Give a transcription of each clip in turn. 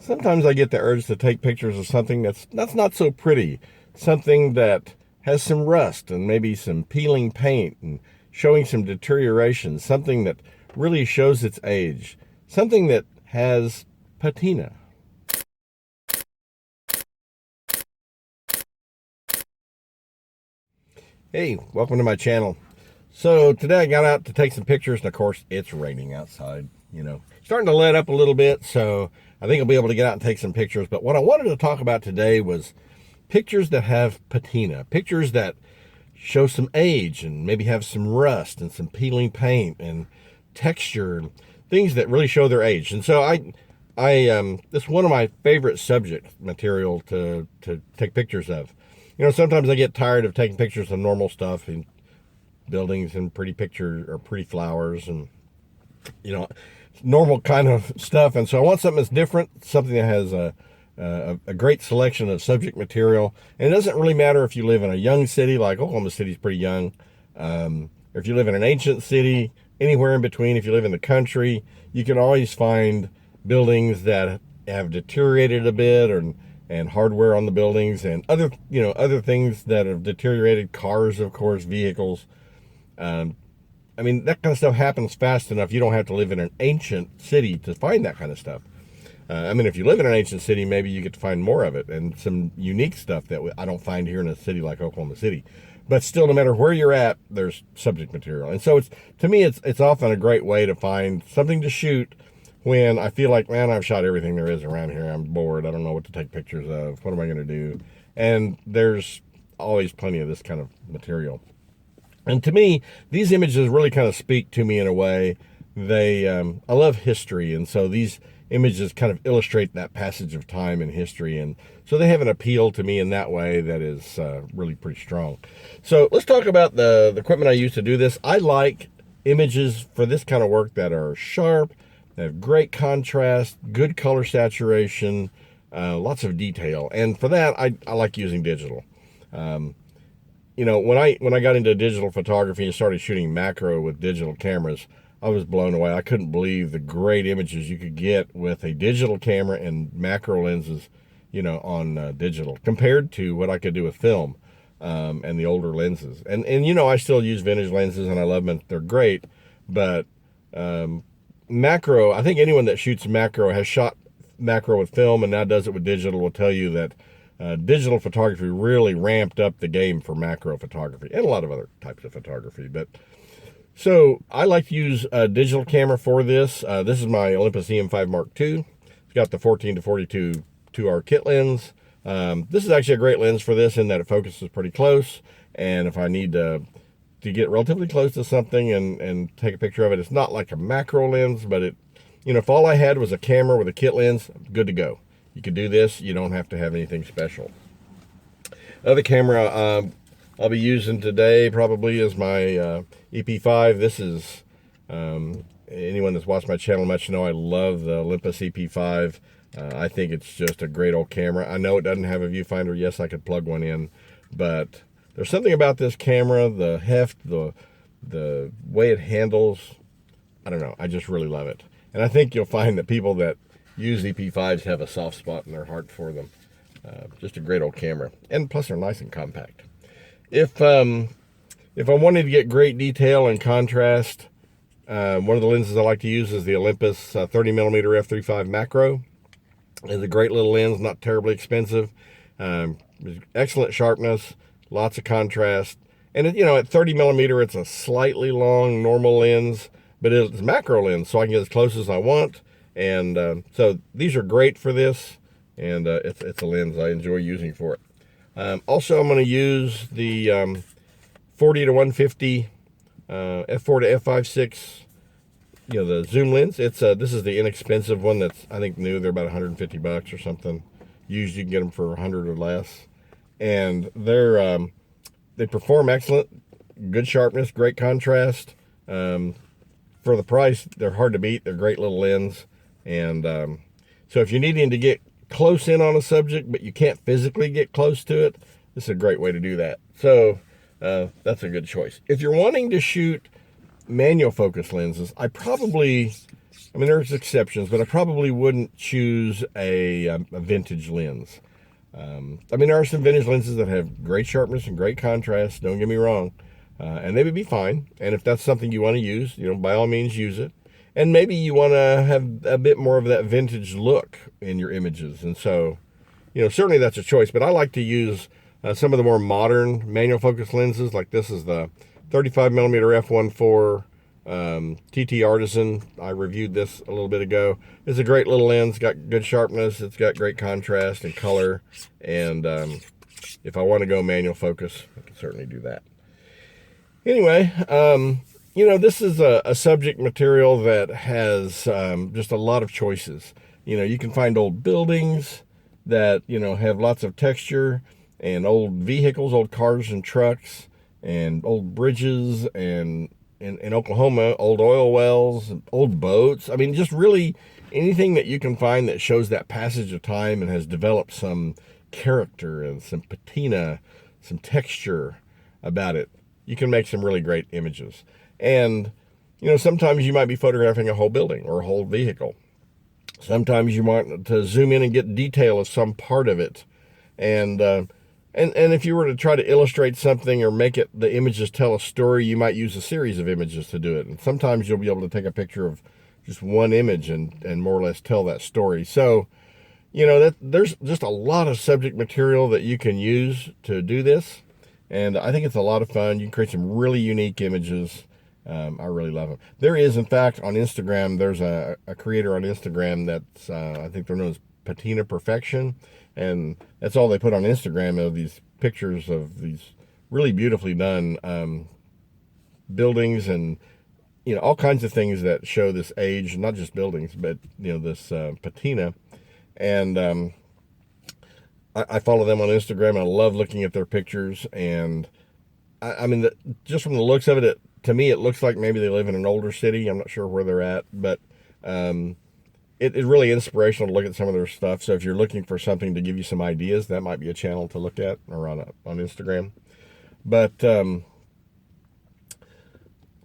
Sometimes I get the urge to take pictures of something that's not so pretty, something that has some rust and maybe some peeling paint and showing some deterioration, something that really shows its age, something that has patina. Hey, welcome to my channel. So today I got out to take some pictures, and of course it's raining outside, starting to let up a little bit, so I think I'll be able to get out and take some pictures. But what I wanted to talk about today was pictures that have patina, pictures that show some age and maybe have some rust and some peeling paint and texture and things that really show their age. And so this is one of my favorite subject material to take pictures of. Sometimes I get tired of taking pictures of normal stuff and buildings and pretty pictures or pretty flowers and, normal kind of stuff. And so I want something that's different, something that has a great selection of subject material. And it doesn't really matter if you live in a young city, like Oklahoma City's pretty young, or if you live in an ancient city, anywhere in between. If you live in the country, you can always find buildings that have deteriorated a bit, and hardware on the buildings and other things that have deteriorated, cars, of course, vehicles. That kind of stuff happens fast enough. You don't have to live in an ancient city to find that kind of stuff. If you live in an ancient city, maybe you get to find more of it and some unique stuff that I don't find here in a city like Oklahoma City. But still, no matter where you're at, there's subject material. And so to me, it's often a great way to find something to shoot when I feel like, man, I've shot everything there is around here. I'm bored. I don't know what to take pictures of. What am I going to do? And there's always plenty of this kind of material. And to me, these images really kind of speak to me in a way. I love history, and so these images kind of illustrate that passage of time in history, and so they have an appeal to me in that way that is really pretty strong. So let's talk about the equipment I use to do this. I like images for this kind of work that are sharp, that have great contrast, good color saturation, lots of detail, and for that I like using digital. When I got into digital photography and started shooting macro with digital cameras, I was blown away. I couldn't believe the great images you could get with a digital camera and macro lenses, on digital compared to what I could do with film and the older lenses. And I still use vintage lenses and I love them. They're great, but macro, I think anyone that shoots macro has shot macro with film and now does it with digital will tell you that digital photography really ramped up the game for macro photography and a lot of other types of photography. But so I like to use a digital camera for this. This is my Olympus EM5 Mark II. It's got the 14 to 42 2R kit lens. This is actually a great lens for this in that it focuses pretty close. And if I need to get relatively close to something and take a picture of it, it's not like a macro lens, but if all I had was a camera with a kit lens, good to go. You could do this. You don't have to have anything special. Other camera I'll be using today probably is my EP5. This is, anyone that's watched my channel much know I love the Olympus EP5. I think it's just a great old camera. I know it doesn't have a viewfinder. Yes, I could plug one in, but there's something about this camera, the heft, the way it handles. I don't know. I just really love it. And I think you'll find that people that use EP5s have a soft spot in their heart for them. Just a great old camera. And plus they're nice and compact. If I wanted to get great detail and contrast, one of the lenses I like to use is the Olympus 30mm f3.5 macro. It's a great little lens, not terribly expensive. Excellent sharpness, lots of contrast. And at 30mm, it's a slightly long normal lens, but it's a macro lens, so I can get as close as I want. And so these are great for this, and it's a lens I enjoy using for it. Also, I'm going to use the 40 to 150 f4 to f5.6, the zoom lens. This is the inexpensive one that's, I think, new. They're about 150 bucks or something. Usually you can get them for 100 or less. And they perform excellent, good sharpness, great contrast. For the price, they're hard to beat. They're great little lens. And so if you're needing to get close in on a subject, but you can't physically get close to it, this is a great way to do that. So that's a good choice. If you're wanting to shoot manual focus lenses, I probably I mean, there's exceptions, but I probably wouldn't choose a vintage lens. I mean, there are some vintage lenses that have great sharpness and great contrast, don't get me wrong, and they would be fine. And if that's something you want to use, by all means use it. And maybe you want to have a bit more of that vintage look in your images. And so, certainly that's a choice. But I like to use some of the more modern manual focus lenses. Like this is the 35mm f1.4 TT Artisan. I reviewed this a little bit ago. It's a great little lens, got good sharpness, it's got great contrast and color, and if I want to go manual focus, I can certainly do that. Anyway, this is a subject material that has just a lot of choices. You can find old buildings that, have lots of texture, and old vehicles, old cars and trucks, and old bridges, and in Oklahoma, old oil wells, old boats. I mean, just really anything that you can find that shows that passage of time and has developed some character and some patina, some texture about it. You can make some really great images. And, sometimes you might be photographing a whole building or a whole vehicle. Sometimes you want to zoom in and get detail of some part of it. And if you were to try to illustrate something or make it, the images tell a story, you might use a series of images to do it. And sometimes you'll be able to take a picture of just one image and more or less tell that story. So, there's just a lot of subject material that you can use to do this. And I think it's a lot of fun. You can create some really unique images. I really love them. There is, in fact, on Instagram, there's a creator on Instagram that's, I think they're known as Patina Perfection. And that's all they put on Instagram, of these pictures of these really beautifully done buildings and, all kinds of things that show this age, not just buildings, but, this patina. And I follow them on Instagram, and I love looking at their pictures. And I mean, just from the looks of it, to me, it looks like maybe they live in an older city. I'm not sure where they're at, but it's really inspirational to look at some of their stuff. So if you're looking for something to give you some ideas, that might be a channel to look at, or on Instagram. But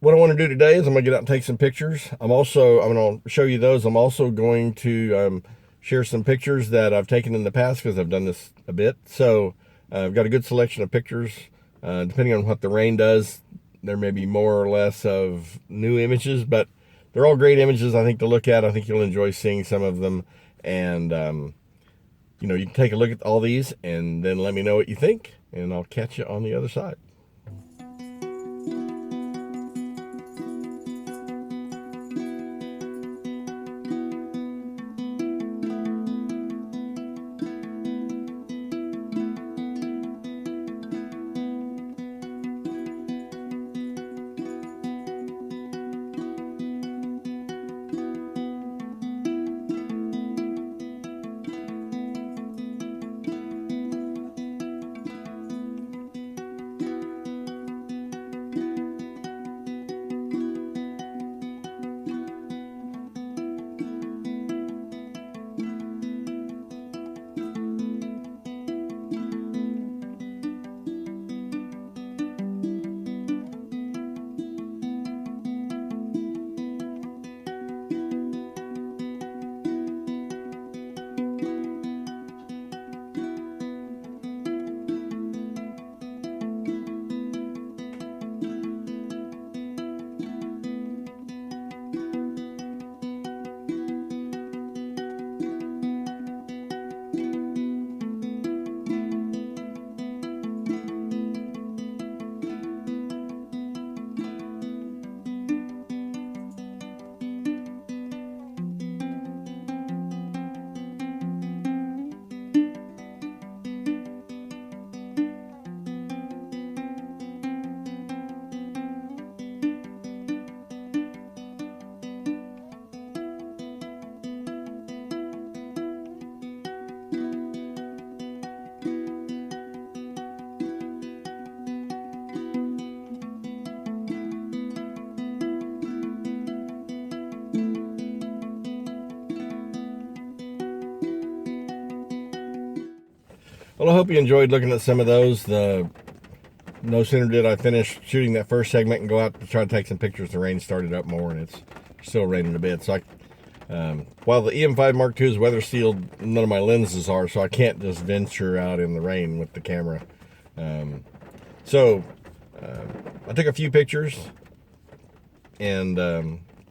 what I want to do today is I'm going to get out and take some pictures. I'm going to show you those. I'm also going to share some pictures that I've taken in the past, because I've done this a bit. So I've got a good selection of pictures. Depending on what the rain does, there may be more or less of new images, but they're all great images, I think, to look at. I think you'll enjoy seeing some of them. And, you can take a look at all these and then let me know what you think, and I'll catch you on the other side. Well, I hope you enjoyed looking at some of those. No sooner did I finish shooting that first segment and go out to try to take some pictures, the rain started up more, and it's still raining a bit. So While the EM5 Mark II is weather sealed, none of my lenses are, so I can't just venture out in the rain with the camera. I took a few pictures, and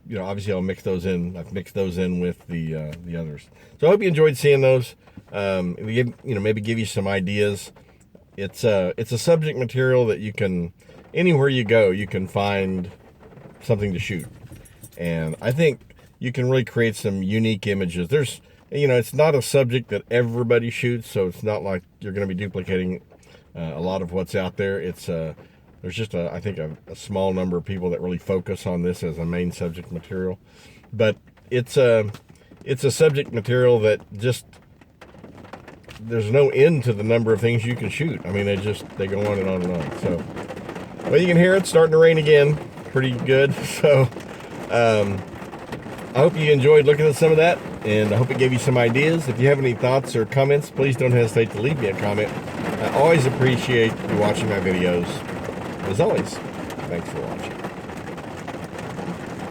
you know, obviously I'll mix those in. I've mixed those in with the others. So I hope you enjoyed seeing those. Maybe give you some ideas. It's a subject material that you can, anywhere you go, you can find something to shoot, and I think you can really create some unique images. There's, it's not a subject that everybody shoots, so it's not like you're going to be duplicating a lot of what's out there. There's just I think a small number of people that really focus on this as a main subject material, but it's a subject material that just, there's no end to the number of things you can shoot. I mean, they go on and on and on. So, well, you can hear it starting to rain again, pretty good. So, I hope you enjoyed looking at some of that, and I hope it gave you some ideas. If you have any thoughts or comments, please don't hesitate to leave me a comment. I always appreciate you watching my videos. As always, thanks for watching.